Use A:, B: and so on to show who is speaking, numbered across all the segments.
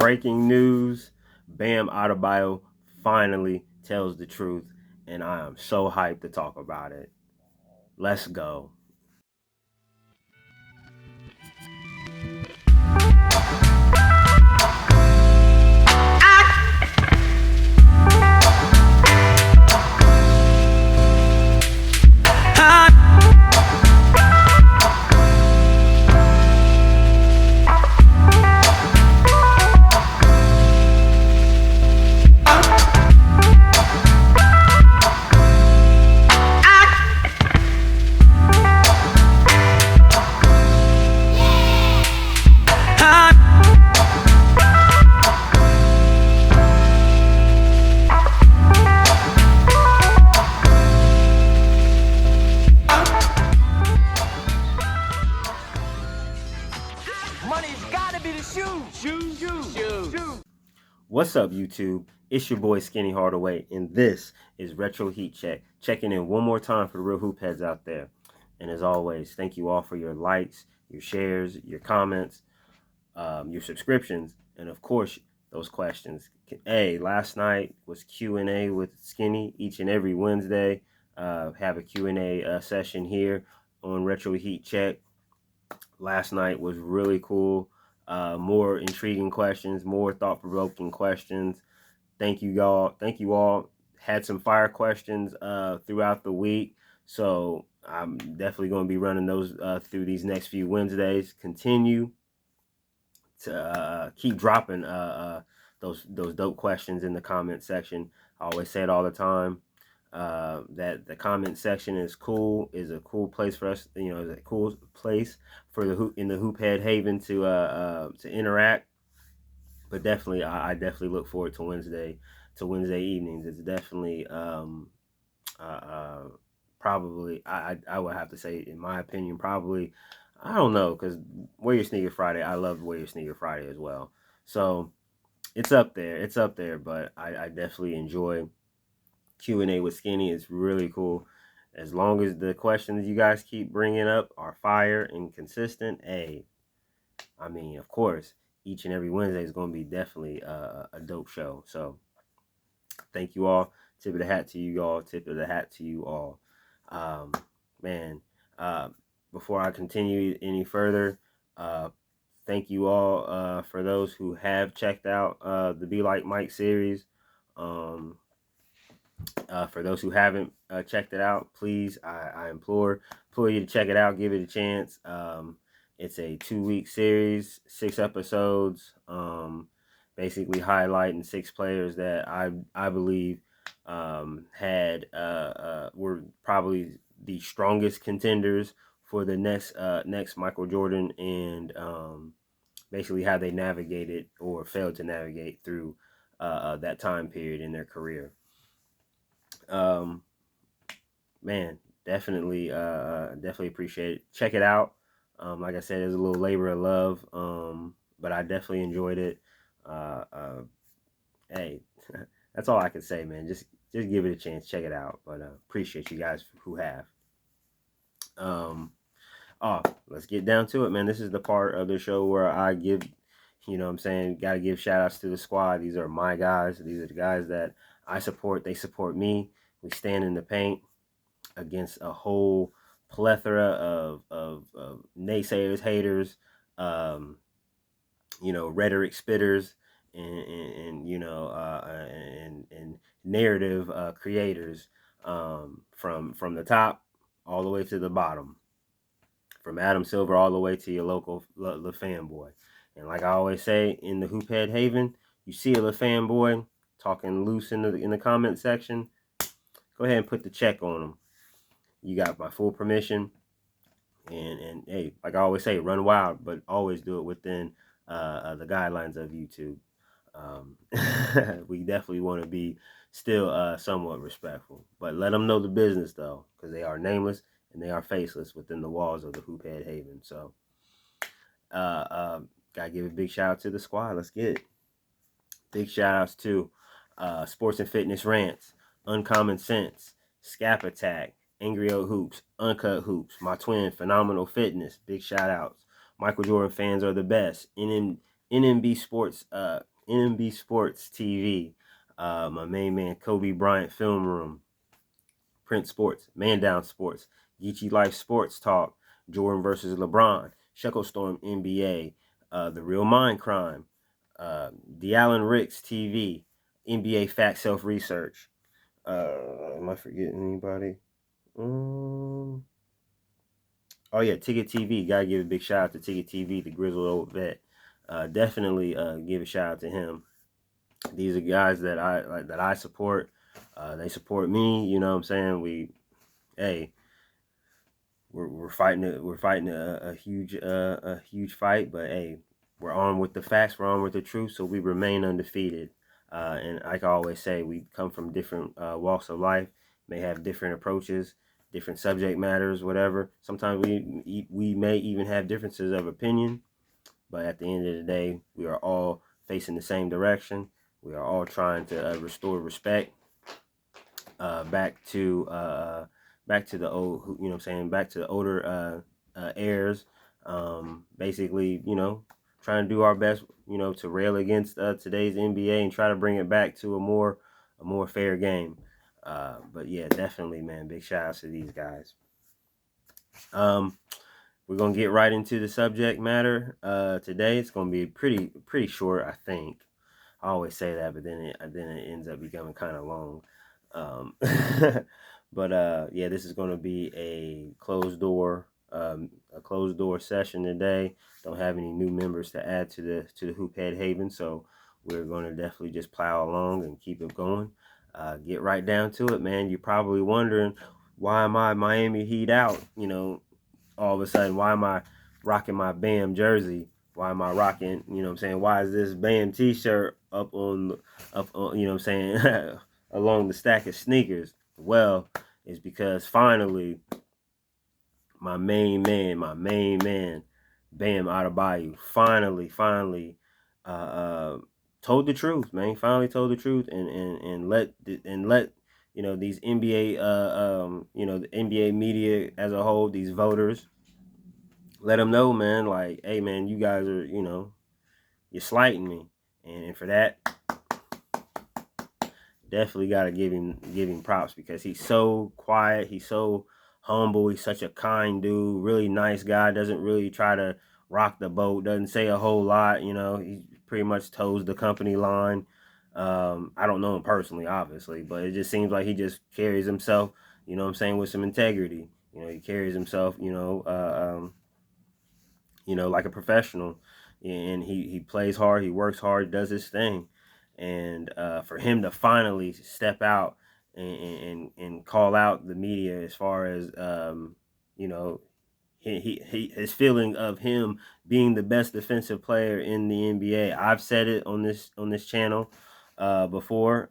A: breaking news. Bam Adebayo finally tells the truth, and I am so hyped to talk about it. Let's go. What's up, YouTube? It's your boy Skinny Hardaway, and this is Retro Heat Check. Checking in one more time for the real hoop heads out there. And as always, thank you all for your likes, your shares, your comments, your subscriptions, and of course, those questions. Hey, last night was Q&A with Skinny each and every Wednesday. Have a Q&A session here on Retro Heat Check. Last night was really cool. More intriguing questions, more thought-provoking questions. Thank you, y'all. Thank you all. Had some fire questions throughout the week, so I'm definitely going to be running those through these next few Wednesdays. Continue to keep dropping those dope questions in the comment section. I always say it all the time. That the comment section is a cool place for us, is a cool place for the hoop head haven to interact. But definitely, I definitely look forward to Wednesday evenings. It's definitely probably I would have to say, in my opinion, probably, I don't know, because Wear Your Sneaker Friday, I love Wear Your Sneaker Friday as well. So it's up there, but I definitely enjoy Q&A with Skinny. It's really cool. As long as the questions you guys keep bringing up are fire and consistent, hey, I mean, of course, each and every Wednesday is going to be definitely a dope show. So thank you all. Tip of the hat to you all. Tip of the hat to you all. Man, before I continue any further, thank you all for those who have checked out the Be Like Mike series. For those who haven't checked it out, please, I implore you to check it out. Give it a chance. It's a 2-week series, 6 episodes, basically highlighting 6 players that I believe had were probably the strongest contenders for the next Michael Jordan, and basically how they navigated or failed to navigate through that time period in their career. Man, definitely appreciate it. Check it out. Like I said, it's a little labor of love, but I definitely enjoyed it. Hey, that's all I can say, man. Just give it a chance. Check it out. But appreciate you guys who have. Let's get down to it, man. This is the part of the show where I give, got to give shout outs to the squad. These are my guys. These are the guys that I support. They support me. We stand in the paint against a whole plethora of naysayers, haters, rhetoric spitters, and narrative creators, from the top all the way to the bottom, from Adam Silver all the way to your local fanboy. And like I always say, in the Hoophead Haven, you see a fanboy talking loose in the comment section, go ahead and put the check on them. You got my full permission. And hey, like I always say, run wild, but always do it within the guidelines of YouTube. We definitely want to be still somewhat respectful, but let them know the business, though, because they are nameless and they are faceless within the walls of the Hoophead Haven. So gotta give a big shout out to the squad. Let's get it. Big shout outs to Sports and Fitness Rants, Uncommon Sense, Scap Attack, Angry Old Hoops, Uncut Hoops, my twin, Phenomenal Fitness, big shout outs. Michael Jordan fans are the best. NMB Sports, NMB Sports TV, my main man Kobe Bryant Film Room, Print Sports, Man Down Sports, Geechee Life Sports Talk, Jordan versus LeBron, Shekel Storm NBA, The Real Mind Crime, The Allen Ricks TV, NBA Fact Self Research. Am I forgetting anybody? Oh yeah, Ticket TV. Gotta give a big shout out to Ticket TV, the grizzled old vet. Definitely give a shout out to him. These are guys that I support. They support me. You know what I'm saying? Hey, we're fighting a huge fight, but hey, we're on with the facts, we're on with the truth, so we remain undefeated. And like I always say, we come from different walks of life, may have different approaches, different subject matters, whatever. Sometimes we may even have differences of opinion, but at the end of the day, we are all facing the same direction. We are all trying to restore respect back to the old, you know what I'm saying, back to the older heirs. Basically, trying to do our best, to rail against today's NBA and try to bring it back to a more fair game. But yeah, definitely, man, big shout outs to these guys. We're gonna get right into the subject matter today. It's gonna be pretty short, I think. I always say that, but then it ends up becoming kind of long. Um, but yeah, this is going to be a closed door session today. Don't have any new members to add to the Hoophead Haven, so we're going to definitely just plow along and keep it going. Get right down to it, man. You're probably wondering, why am I Miami Heat out? All of a sudden, why am I rocking my Bam jersey? Why am I rocking, you know what I'm saying? Why is this Bam t-shirt up on, you know what I'm saying, along the stack of sneakers? Well, it's because finally, my main man, Bam Adebayo, finally, told the truth, man. Finally told the truth and let these NBA, the NBA media as a whole, these voters, let them know, man, like, hey, man, you guys are, you're slighting me. And for that, definitely got to give him props, because he's so quiet. He's so humble. He's such a kind dude, really nice guy. Doesn't really try to rock the boat. Doesn't say a whole lot. He pretty much toes the company line. I don't know him personally, obviously, but it just seems like he just carries himself, you know what I'm saying, with some integrity. He carries himself, like a professional, and he plays hard, he works hard, does his thing, and for him to finally step out and call out the media as far as you know his feeling of him being the best defensive player in the NBA. I've said it on this channel before,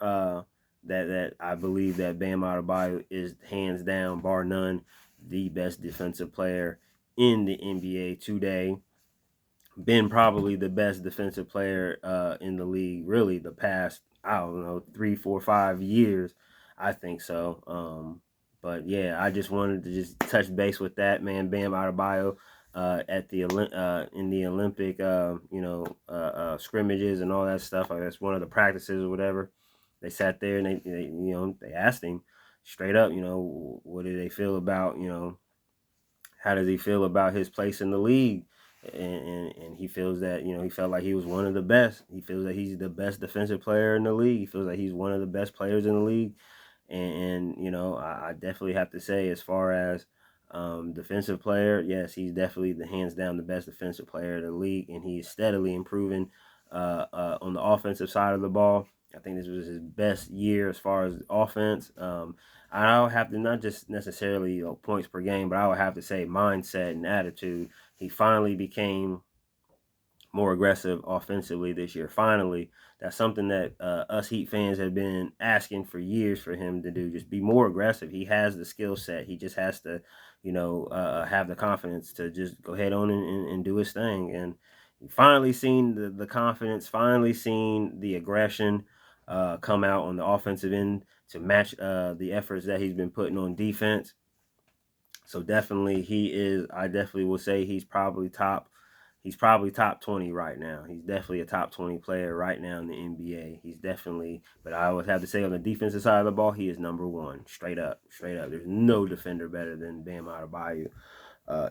A: that I believe that Bam Adebayo is hands down, bar none, the best defensive player in the NBA today. Been probably the best defensive player in the league, really, the past, I don't know, 3 4 5 years. I think so. But yeah, I just wanted to just touch base with that, man. Bam Adebayo at the in the Olympic scrimmages and all that stuff. I guess one of the practices or whatever. They sat there and they asked him straight up, what do they feel about, how does he feel about his place in the league? And he feels that, he felt like he was one of the best. He feels that he's the best defensive player in the league. He feels like he's one of the best players in the league. And I definitely have to say, as far as defensive player, yes, he's definitely the hands down the best defensive player in the league, and he's steadily improving on the offensive side of the ball. I think this was his best year as far as offense. I would have to, not just necessarily points per game, but I would have to say mindset and attitude. He finally became more aggressive offensively this year. Finally, that's something that us Heat fans have been asking for years for him to do. Just be more aggressive. He has the skill set. He just has to, have the confidence to just go ahead on and do his thing. And finally seen the confidence, finally seen the aggression come out on the offensive end to match the efforts that he's been putting on defense. So definitely I definitely will say he's probably top he's probably top 20 right now. He's definitely a top 20 player right now in the NBA. He's definitely, but I always have to say on the defensive side of the ball, he is number one, straight up, straight up. There's no defender better than Bam Adebayo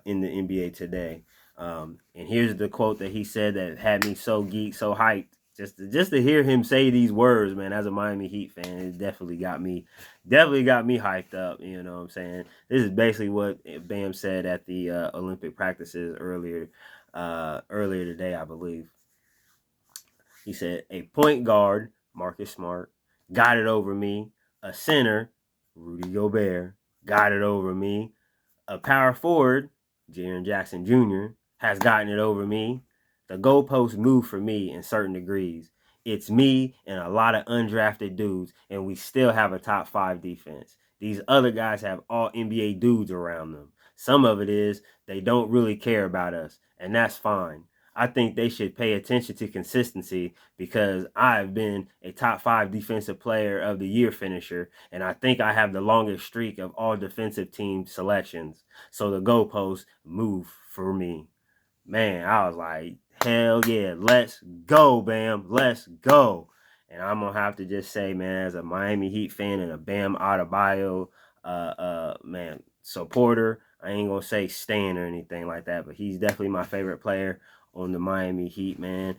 A: in the NBA today. And here's the quote that he said that had me so geeked, so hyped. Just to hear him say these words, man, as a Miami Heat fan, it definitely got me hyped up. You know what I'm saying? This is basically what Bam said at the Olympic practices earlier today, I believe. He said, "A point guard, Marcus Smart, got it over me. A center, Rudy Gobert, got it over me. A power forward, Jaren Jackson Jr., has gotten it over me. The goalposts move for me in certain degrees. It's me and a lot of undrafted dudes, and we still have a top 5 defense. These other guys have all NBA dudes around them. Some of it is they don't really care about us, and that's fine. I think they should pay attention to consistency because I've been a top 5 defensive player of the year finisher, and I think I have the longest streak of all defensive team selections. So the goalposts move for me." Man, I was like, hell yeah, let's go, Bam, let's go. And I'm gonna have to just say, man, as a Miami Heat fan and a Bam Adebayo man, supporter, I ain't gonna say stan or anything like that, but he's definitely my favorite player on the Miami Heat, man.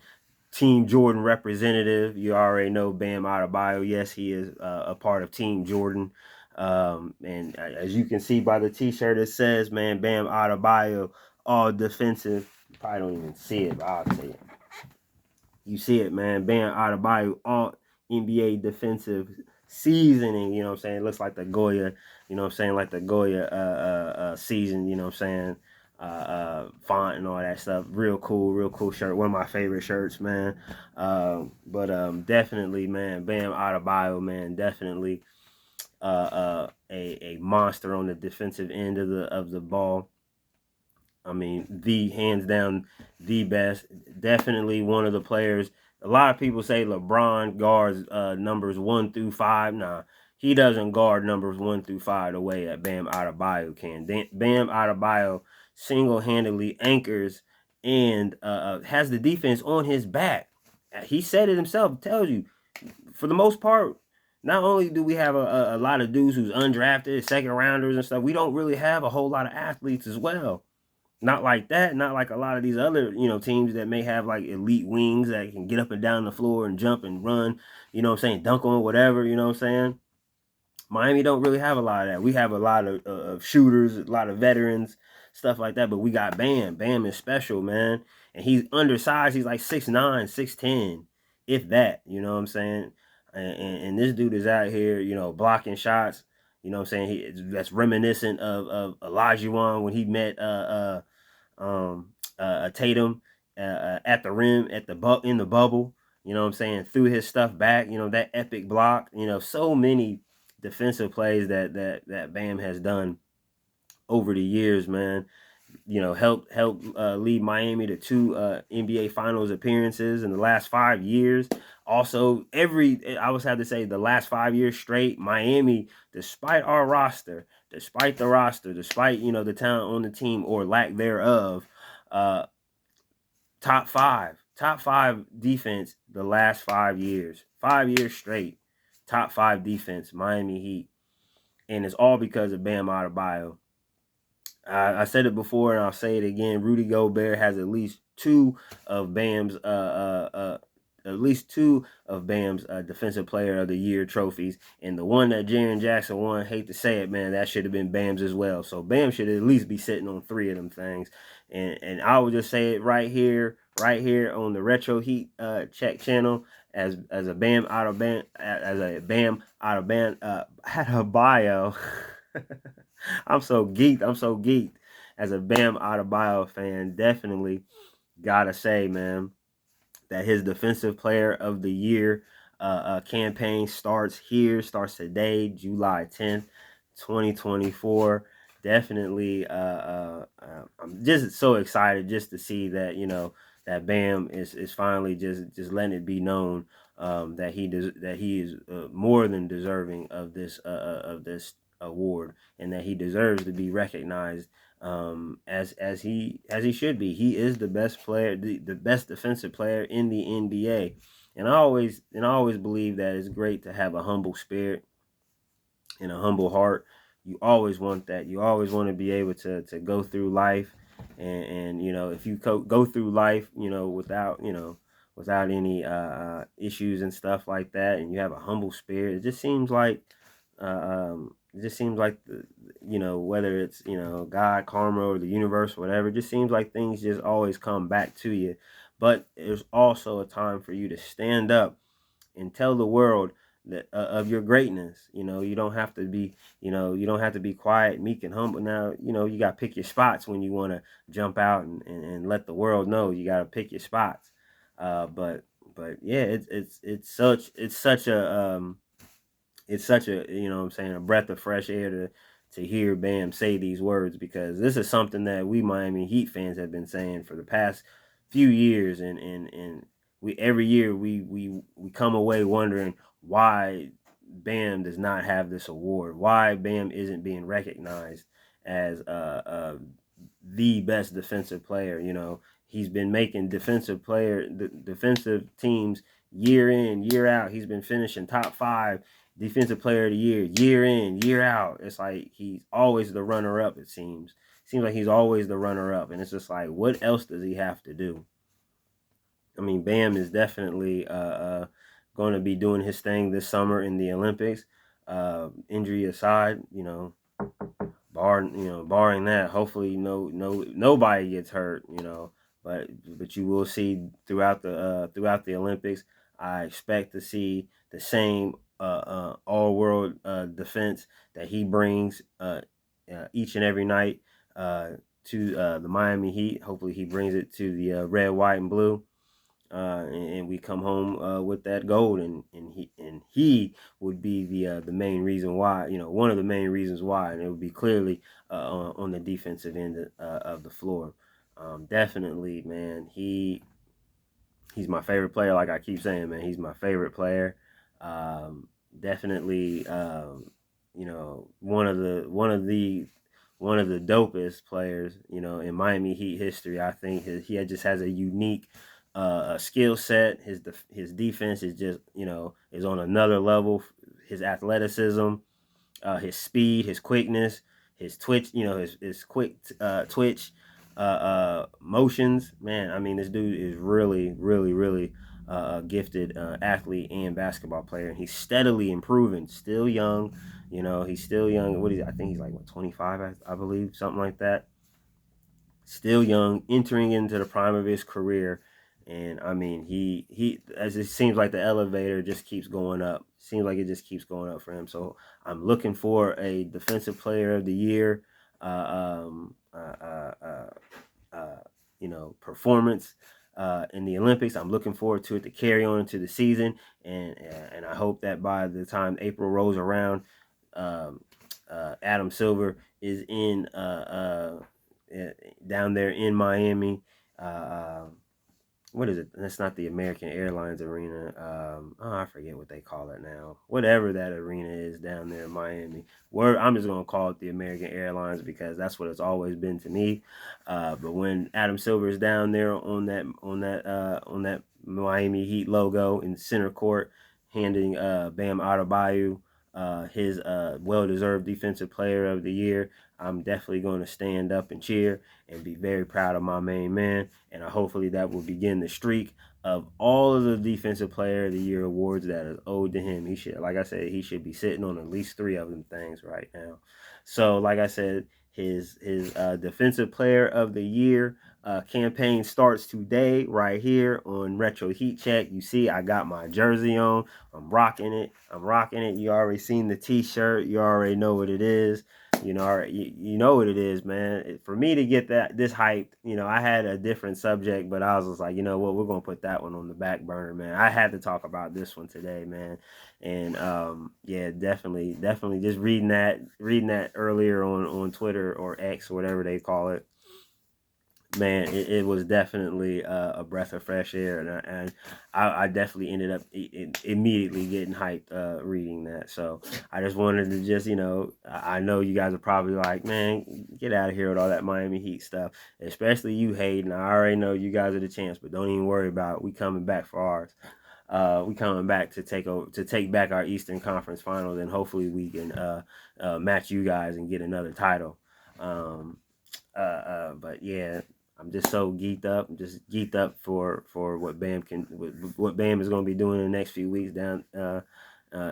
A: Team Jordan representative. You already know Bam Adebayo. Yes, he is a part of Team Jordan. And as you can see by the T-shirt, it says, man, Bam Adebayo, all defensive. You probably don't even see it, but I'll tell you. You see it, man. Bam Adebayo, all NBA defensive seasoning. You know what I'm saying? It looks like the Goya. You know what I'm saying? Like the Goya season. You know what I'm saying? Font and all that stuff. Real cool shirt. One of my favorite shirts, man. But definitely, man, Bam Adebayo, man, definitely a monster on the defensive end of the ball. I mean, the hands down the best. Definitely one of the players. A lot of people say LeBron guards numbers 1 through 5. Nah, he doesn't guard numbers 1 through 5 the way that Bam Adebayo can. Bam Adebayo single-handedly anchors and has the defense on his back. He said it himself. Tells you, for the most part, not only do we have a lot of dudes who's undrafted, second rounders and stuff, we don't really have a whole lot of athletes as well. Not like that. Not like a lot of these other, teams that may have like elite wings that can get up and down the floor and jump and run, you know what I'm saying, dunk on whatever, you know what I'm saying. Miami don't really have a lot of that. We have a lot of shooters, a lot of veterans, stuff like that. But we got Bam. Bam is special, man. And he's undersized. He's like 6'9", 6'10", if that. You know what I'm saying? And this dude is out here, blocking shots. You know what I'm saying? That's reminiscent of Olajuwon when he met Tatum at the rim in the bubble. You know what I'm saying? Threw his stuff back. That epic block. So many defensive plays that Bam has done over the years, man. Helped lead Miami to 2 NBA Finals appearances in the last 5 years. Also, I always have to say the last 5 years straight, Miami, despite our roster, despite the the talent on the team or lack thereof, top five defense the last 5 years, 5 years straight, top 5 defense, Miami Heat, and it's all because of Bam Adebayo. I said it before and I'll say it again. Rudy Gobert has at least two of Bam's Defensive Player of the Year trophies, and the one that Jaren Jackson won, hate to say it, man, that should have been Bam's as well. So Bam should at least be sitting on 3 of them things. And I will just say it right here on the Retro Heat Check channel as a Bam out of bio. I'm so geeked. As a Bam Adebayo fan, definitely gotta say, man, that his Defensive Player of the Year campaign starts today, July 10th, 2024. Definitely, I'm just so excited just to see that, that Bam is finally just letting it be known that he is more than deserving of this award, and that he deserves to be recognized as he should be. He is the best player, the best defensive player in the NBA. And I always believe that it's great to have a humble spirit and a humble heart. You always want that. You always want to be able to go through life, and if you go through life, without any issues and stuff like that, and you have a humble spirit, it just seems like whether it's God, karma, or the universe, or whatever, it just seems like things just always come back to you. But there's also a time for you to stand up and tell the world that of your greatness. You don't have to be, quiet, meek, and humble. Now, you got to pick your spots when you want to jump out and let the world know. You got to pick your spots. But yeah, it's such a what I'm saying, a breath of fresh air to hear Bam say these words, because this is something that we Miami Heat fans have been saying for the past few years, and we every year we come away wondering why Bam does not have this award, why Bam isn't being recognized as the best defensive player. He's been making defensive teams year in, year out. He's been finishing top 5 defensive player of the year in, year out. It's like he's always the runner up. It seems like he's always the runner up, and it's just like, what else does he have to do? I mean, Bam is definitely going to be doing his thing this summer in the Olympics. Injury aside, barring that, hopefully nobody gets hurt. But you will see throughout the Olympics. I expect to see the same all world defense that he brings each and every night to the Miami Heat. Hopefully he brings it to the red, white, and blue. And we come home with that gold, and he would be the main reason why, one of the main reasons why, and it would be clearly on the defensive end of the floor. Definitely, man, he's my favorite player. Like I keep saying, man, he's my favorite player. Definitely, one of the dopest players, in Miami Heat history. I think he just has a unique skill set. His defense is just is on another level. His athleticism, his speed, his quickness, his twitch, his quick twitch motions. Man, I mean, this dude is really, really, really a gifted athlete and basketball player, and he's steadily improving. Still young, he's still young. I think he's like 25, I believe, something like that. Still young, entering into the prime of his career. And I mean, he as it seems like the elevator just keeps going up. Seems like it just keeps going up for him. So I'm looking for a defensive player of the year, performance in the Olympics. I'm looking forward to it to carry on into the season, and I hope that by the time April rolls around, um, Adam Silver is in down there in Miami. What is it? That's not the American Airlines Arena. I forget what they call it now. Whatever that arena is down there in Miami. I'm just gonna call it the American Airlines because that's what it's always been to me. But when Adam Silver is down there on that Miami Heat logo in center court, handing Bam Adebayo his well-deserved defensive player of the year, I'm definitely going to stand up and cheer and be very proud of my main man. And hopefully that will begin the streak of all of the defensive player of the year awards that is owed to him. He should, like I said, he should be sitting on at least 3 of them things right now. So, like I said, his defensive player of the year campaign starts today right here on Retro Heat Check. You see, I got my jersey on. I'm rocking it. You already seen the t-shirt. You already know what it is. You know what it is, man. For me to get this hyped, I had a different subject, but I was just like, you know what, we're gonna put that one on the back burner, man. I had to talk about this one today, man. And yeah, definitely, just reading that earlier on Twitter or X or whatever they call it, man, it was definitely a breath of fresh air, and I definitely ended up immediately getting hyped reading that. So I just wanted to just, I know you guys are probably like, man, get out of here with all that Miami Heat stuff, especially you, Hayden. I already know you guys are the champs, but don't even worry about it. We coming back for ours. We coming back to take back our Eastern Conference Finals, and hopefully we can match you guys and get another title. But yeah, I'm just so geeked up. I'm just geeked up for what what Bam is going to be doing in the next few weeks down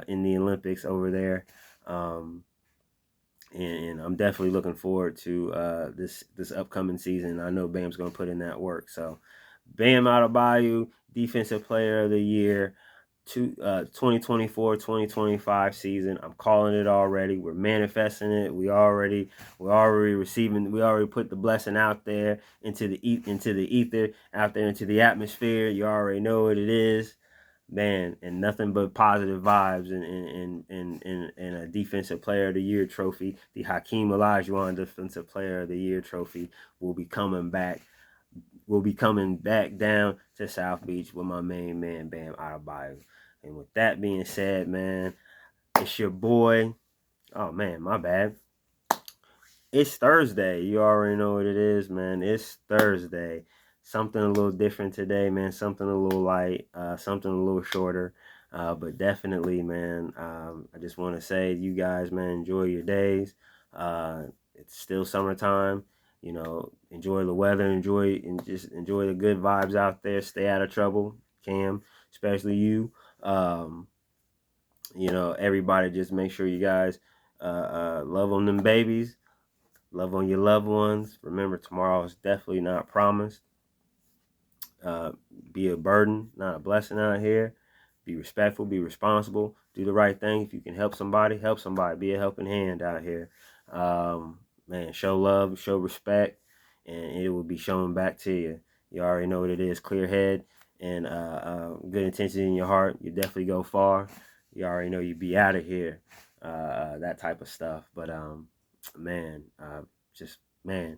A: in the Olympics over there. And I'm definitely looking forward to this upcoming season. I know Bam's going to put in that work. So Bam Adebayo, Defensive Player of the Year, 2024-2025 season. I'm calling it already. We're manifesting it. We already receiving. We already put the blessing out there into the ether, out there into the atmosphere. You already know what it is, man. And nothing but positive vibes and a Defensive Player of the Year trophy. The Hakeem Olajuwon Defensive Player of the Year trophy will be coming back. We'll be coming back down to South Beach with my main man, Bam Adebayo. And with that being said, man, it's your boy. Oh, man, my bad. It's Thursday. You already know what it is, man. It's Thursday. Something a little different today, man. Something a little light. Something a little shorter. But definitely, man, I just want to say, you guys, man, enjoy your days. It's still summertime. Enjoy the weather, enjoy the good vibes out there. Stay out of trouble, Cam, especially you. Everybody, just make sure you guys love on them babies, love on your loved ones. Remember, tomorrow is definitely not promised. Be a burden, not a blessing out here. Be respectful, be responsible, do the right thing. If you can help somebody, help somebody. Be a helping hand out here. Man, show love, show respect, and it will be shown back to you. You already know what it is. Clear head and good intentions in your heart. You definitely go far. You already know you be out of here. That type of stuff. But man, man,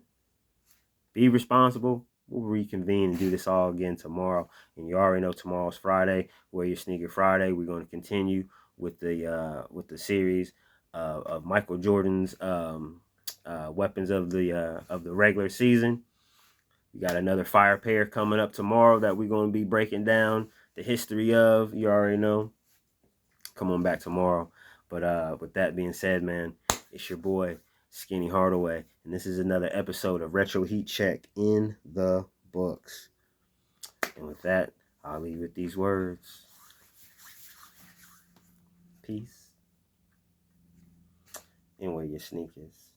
A: be responsible. We'll reconvene and do this all again tomorrow. And you already know tomorrow's Friday. Wear your sneaker Friday. We're going to continue with the series of Michael Jordan's weapons of the regular season. We got another fire pair coming up tomorrow that we're going to be breaking down the history of. You already know. Come on back tomorrow. But with that being said, man, it's your boy Skinny Hardaway, and this is another episode of Retro Heat Check in the books. And with that, I'll leave with these words. Peace. And wear your sneakers.